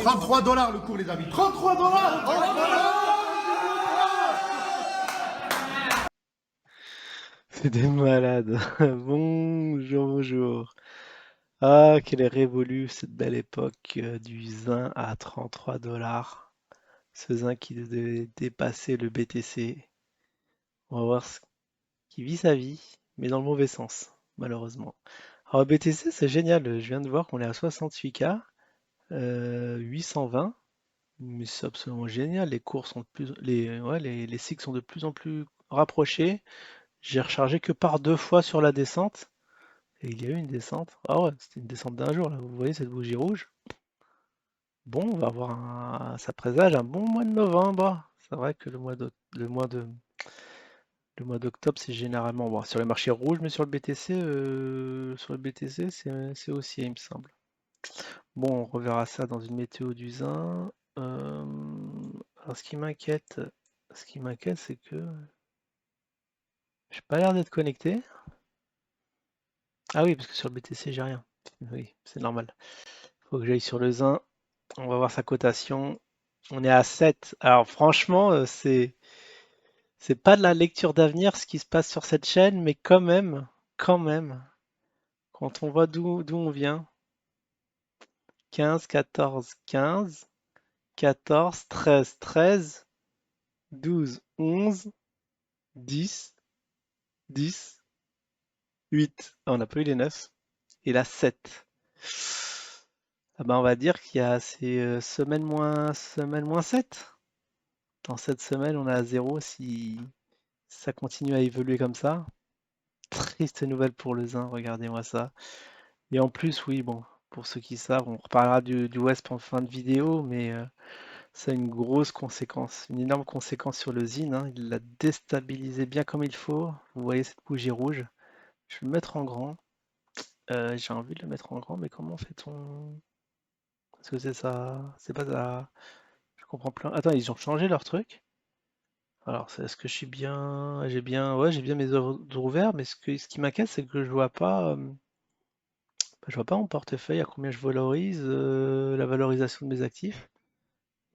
$33 le cours, les amis. $33. C'est des malades. Bonjour, bonjour. Ah, quelle est révolue cette belle époque du zin à $33. Ce zin qui devait dépasser le BTC. On va voir ce qui vit sa vie, mais dans le mauvais sens, malheureusement. Alors, BTC, c'est génial. Je viens de voir qu'on est à 68K, 820. Mais c'est absolument génial. Les cours sont de plus, ouais, les cycles sont de plus en plus rapprochés. J'ai rechargé que par 2 fois sur la descente. Et il y a eu une descente. Ah ouais, c'était une descente d'un jour là. Vous voyez cette bougie rouge? Bon, on va avoir ça présage un bon mois de novembre. C'est vrai que le mois d'octobre, c'est généralement bon, sur les marchés rouges, mais sur le BTC, c'est aussi, il me semble. Bon, on reverra ça dans une météo du zin. Alors, ce qui m'inquiète, c'est que j'ai pas l'air d'être connecté. Ah oui, parce que sur le BTC, j'ai rien. Oui, c'est normal. Faut que j'aille sur le zin. On va voir sa cotation. On est à 7. Alors franchement, c'est pas de la lecture d'avenir ce qui se passe sur cette chaîne, mais quand même, quand on voit d'où on vient, 15, 14, 15, 14, 13, 13, 12, 11, 10, 10, 8. Ah, on n'a pas eu les 9. Et là, 7. Ah ben, on va dire qu'il y a ces semaine moins 7. Dans cette semaine, on est à 0 si ça continue à évoluer comme ça. Triste nouvelle pour le Zin, regardez-moi ça. Et en plus, oui, bon, pour ceux qui savent, on reparlera du Wesp en fin de vidéo, mais ça a une grosse conséquence, une énorme conséquence sur le Zin, hein. Il l'a déstabilisé bien comme il faut. Vous voyez cette bougie rouge. Je vais le mettre en grand. J'ai envie de le mettre en grand, mais comment fait-on? Est-ce que c'est ça? C'est pas ça. Je comprends plus. Attends, ils ont changé leur truc? Alors, est-ce que je suis bien? Ouais, j'ai bien mes ordres ouverts, mais ce qui m'inquiète, c'est que je vois pas mon portefeuille à combien je valorise, la valorisation de mes actifs.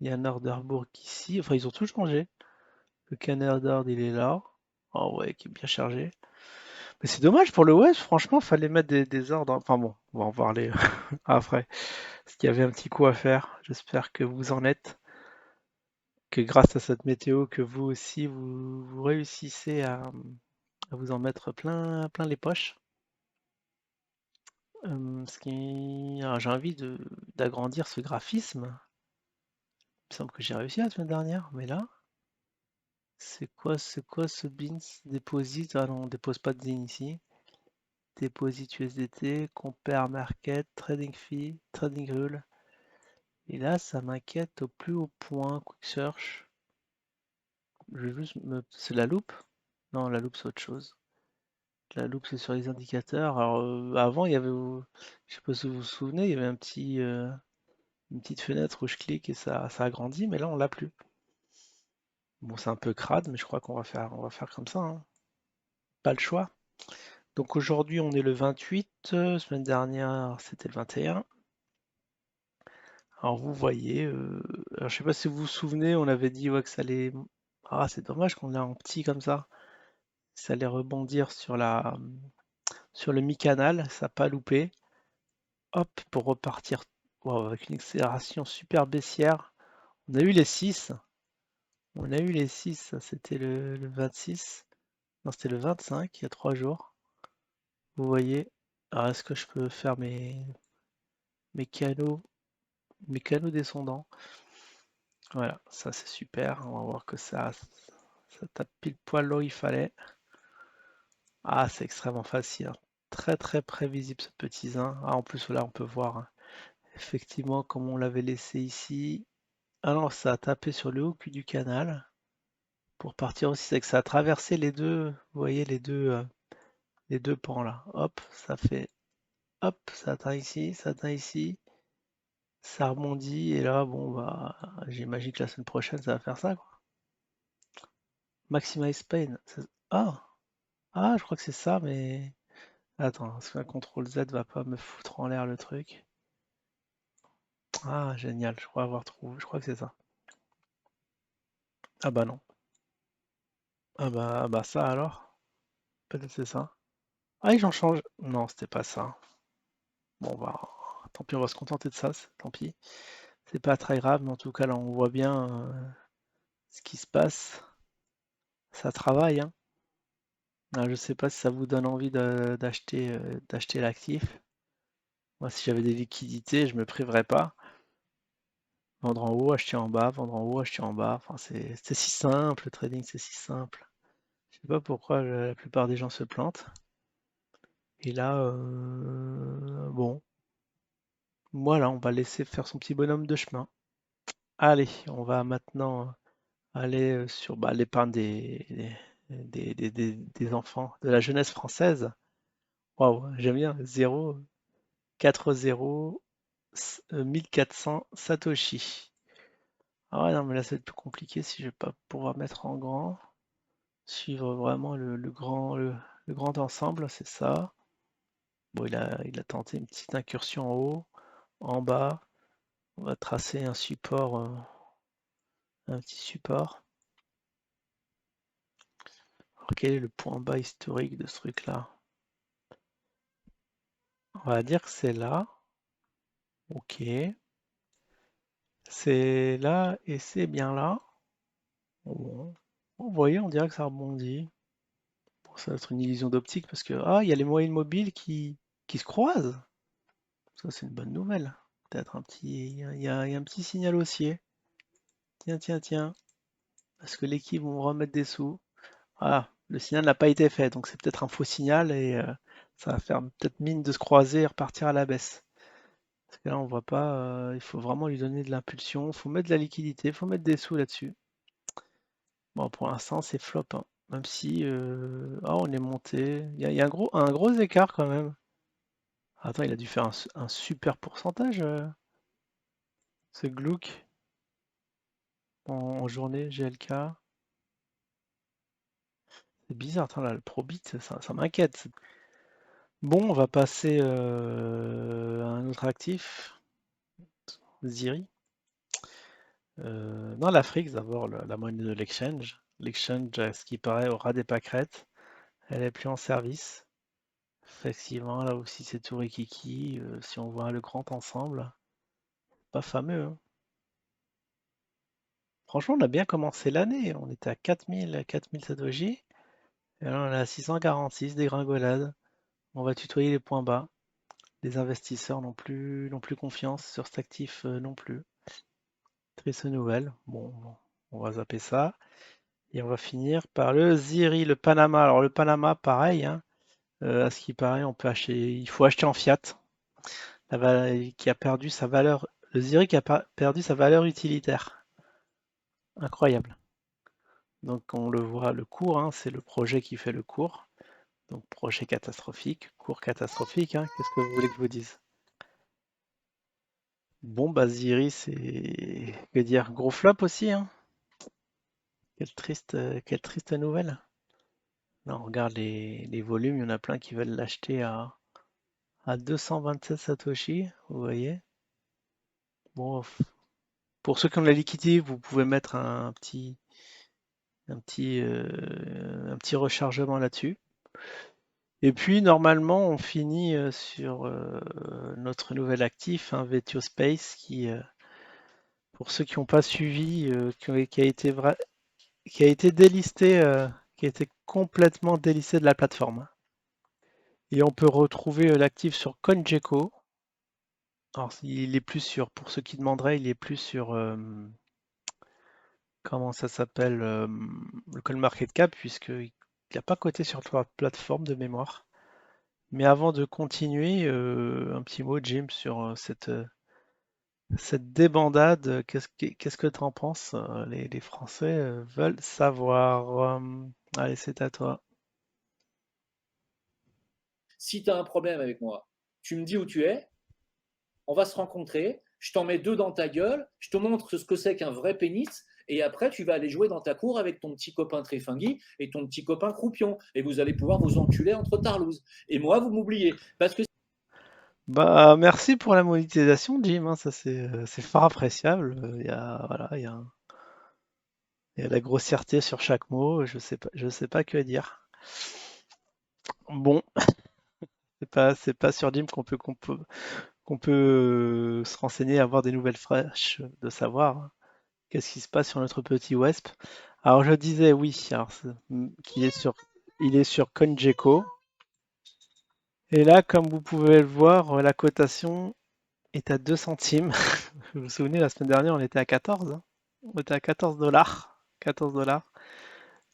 Il y a un order book ici. Enfin, ils ont tout changé. Le canard d'ordre, il est là. Oh ouais, qui est bien chargé. Mais c'est dommage pour le West, franchement, fallait mettre des ordres. Enfin bon, on va en parler après. Parce qu'il y avait un petit coup à faire. J'espère que vous en êtes. Que grâce à cette météo, que vous aussi, vous réussissez à vous en mettre plein les poches. Alors, j'ai envie d'agrandir ce graphisme. Il me semble que j'ai réussi la semaine dernière, mais là, c'est quoi ce Beans Deposit? Ah non, on dépose pas de DIN ici. Deposit USDT, compare market, trading fee, trading rule. Et là, ça m'inquiète au plus haut point. Quick search. Je vais juste C'est la loupe? Non, la loupe c'est autre chose. La loupe c'est sur les indicateurs. Alors avant, il y avait, je sais pas si vous vous souvenez, il y avait une petite fenêtre où je clique et ça agrandit, mais là on l'a plus. Bon, c'est un peu crade, mais je crois qu'on va faire comme ça, hein. Pas le choix. Donc aujourd'hui, on est le 28. Semaine dernière, c'était le 21. Alors vous voyez, alors je sais pas si vous vous souvenez, on avait dit ouais, que ça allait. Ah, c'est dommage qu'on l'a en petit comme ça. Ça allait rebondir sur le mi-canal, ça n'a pas loupé. Hop, pour repartir wow, avec une accélération super baissière. On a eu les 6. On a eu les 6, ça c'était le 26. Non, c'était le 25, il y a 3 jours. Vous voyez. Alors est-ce que je peux faire mes canaux, mes canaux descendants? Voilà, ça c'est super. On va voir que ça tape pile poil là où il fallait. Ah, c'est extrêmement facile, hein. Très très prévisible ce petit zin. Ah, en plus là on peut voir, hein, effectivement comme on l'avait laissé ici. Alors ça a tapé sur le haut cul du canal. Pour partir aussi, c'est que ça a traversé les deux, vous voyez les deux pans là. Hop, ça fait, hop, ça atteint ici, ça atteint ici, ça rebondit et là, bon bah, j'imagine que la semaine prochaine ça va faire ça quoi. Maximize Pain. Ah, je crois que c'est ça, mais attends, est-ce qu'un CTRL Z va pas me foutre en l'air le truc? Ah, génial, je crois avoir trouvé. Je crois que c'est ça. Ah bah non. Ah bah ça alors. Peut-être c'est ça. Ah, ils en changent. Non, c'était pas ça. Bon, bah, tant pis, on va se contenter de ça. Tant pis. C'est pas très grave, mais en tout cas, là, on voit bien ce qui se passe. Ça travaille, hein. Ah, je sais pas si ça vous donne envie d'acheter l'actif. Moi, si j'avais des liquidités, je me priverais pas. Vendre en haut, acheter en bas, vendre en haut, acheter en bas. Enfin, c'est si simple, le trading, c'est si simple. Je sais pas pourquoi la plupart des gens se plantent. Et là, bon, voilà, on va laisser faire son petit bonhomme de chemin. Allez, on va maintenant aller sur bah, l'épargne des enfants, de la jeunesse française. Waouh, j'aime bien. 0, 4, 0, 1400 Satoshi. Ah ouais, non, mais là, ça va être plus compliqué si je vais pas pouvoir mettre en grand. Suivre vraiment le grand ensemble, c'est ça. Bon, il a tenté une petite incursion en haut, en bas. On va tracer un support, un petit support. Alors, quel est le point bas historique de ce truc-là? On va dire que c'est là. Ok. C'est là et c'est bien là. Bon. Vous voyez, on dirait que ça rebondit. Bon, ça va être une illusion d'optique parce que il y a les moyennes mobiles qui se croisent. Ça, c'est une bonne nouvelle. Peut-être un petit, il y a un petit signal haussier. Tiens, tiens, tiens. Est-ce que l'équipe vont remettre des sous? Ah, le signal n'a pas été fait, donc c'est peut-être un faux signal et ça va faire peut-être mine de se croiser et repartir à la baisse. Parce que là, on voit pas, il faut vraiment lui donner de l'impulsion, il faut mettre de la liquidité, il faut mettre des sous là-dessus. Bon, pour l'instant, c'est flop, hein. Même si on est monté. Il y a un gros écart quand même. Attends, il a dû faire un super pourcentage, ce Glook, en journée, GLK. C'est bizarre, attends, là, le Probit, ça m'inquiète. Bon, on va passer à un autre actif, Ziri. Dans l'Afrique, d'abord, la monnaie de l'exchange. L'exchange, à ce qui paraît, aura des pâquerettes. Elle est plus en service. Effectivement, là aussi, c'est tout rikiki. Si on voit le grand ensemble, pas fameux, hein. Franchement, on a bien commencé l'année. On était à 4000 Satoshi. Et là, on est à 646, dégringolade. On va tutoyer les points bas. Les investisseurs n'ont plus confiance sur cet actif non plus. Triste nouvelle. Bon, on va zapper ça. Et on va finir par le Ziri, le Panama. Alors le Panama, pareil, hein, à ce qui paraît, il faut acheter en fiat. Qui a perdu sa valeur. Le Ziri qui a perdu sa valeur utilitaire. Incroyable. Donc on le voit, le cours, hein, c'est le projet qui fait le cours. Donc projet catastrophique, cours catastrophique, hein. Qu'est-ce que vous voulez que je vous dise? Bon, bah Ziri, c'est, que dire, gros flop aussi, hein. Quelle triste nouvelle. Là, on regarde les volumes, il y en a plein qui veulent l'acheter à 227 Satoshi, vous voyez. Bon, pour ceux qui ont de la liquidité, vous pouvez mettre un petit rechargement là-dessus. Et puis, normalement, on finit sur notre nouvel actif, hein, Vetio Space, qui, pour ceux qui n'ont pas suivi, qui a été délisté, qui a été complètement délisté de la plateforme. Et on peut retrouver l'actif sur CoinGecko. Alors, il est plus sur, pour ceux qui demanderaient, il est plus sur, comment ça s'appelle, le CoinMarketCap, puisqu'il n'a pas coté sur la plateforme de mémoire. Mais avant de continuer, un petit mot, Jim, sur cette débandade. Qu'est-ce que tu en penses? Les Français veulent savoir. Allez, c'est à toi. Si tu as un problème avec moi, tu me dis où tu es, on va se rencontrer, je t'en mets deux dans ta gueule, je te montre ce que c'est qu'un vrai pénis, et après tu vas aller jouer dans ta cour avec ton petit copain Tréfingui et ton petit copain Croupion, et vous allez pouvoir vous enculer entre tarlouses. Et moi, vous m'oubliez, parce que Bah, merci pour la monétisation, Jim, hein, ça c'est fort appréciable. Il y a, voilà, il y a la grossièreté sur chaque mot, je sais pas que dire. Bon, c'est pas sur Jim qu'on peut se renseigner, avoir des nouvelles fraîches, de savoir hein, qu'est-ce qui se passe sur notre petit Wesp. Alors je disais oui, alors qu'il est il est sur CoinGecko. Et là, comme vous pouvez le voir, la cotation est à 2 centimes. Vous vous souvenez, la semaine dernière, on était à 14, hein. On était à 14 dollars. 14 dollars.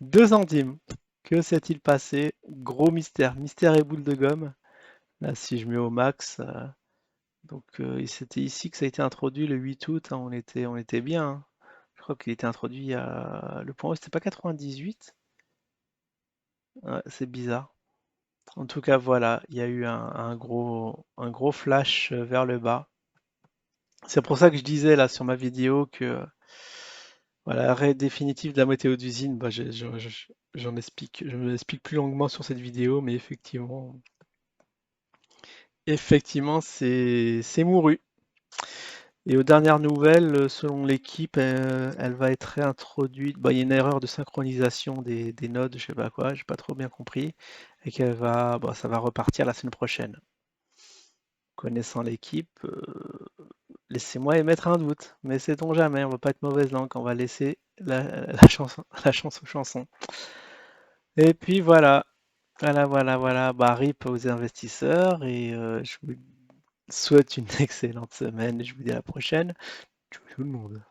2 centimes. Que s'est-il passé? Gros mystère. Mystère et boule de gomme. Là, si je mets au max, donc c'était ici que ça a été introduit le 8 août, hein. On était bien, hein. Je crois qu'il était introduit à... Le point haut, c'était pas 98? Ouais, c'est bizarre. En tout cas, voilà, il y a eu un gros flash vers le bas. C'est pour ça que je disais là sur ma vidéo que voilà, l'arrêt définitif de la météo d'usine, bah, j'en explique, je me l'explique plus longuement sur cette vidéo, mais effectivement, c'est mouru. Et aux dernières nouvelles, selon l'équipe, elle va être réintroduite. Bah, il y a une erreur de synchronisation des nodes, je sais pas quoi, j'ai pas trop bien compris, et qu'elle va, bah, ça va repartir la semaine prochaine. Connaissant l'équipe, laissez-moi émettre un doute, mais sait-on jamais, on va pas être mauvaise langue, on va laisser la chance aux chansons. Et puis voilà, bah, RIP aux investisseurs et je vous souhaite une excellente semaine et je vous dis à la prochaine. Ciao tout le monde.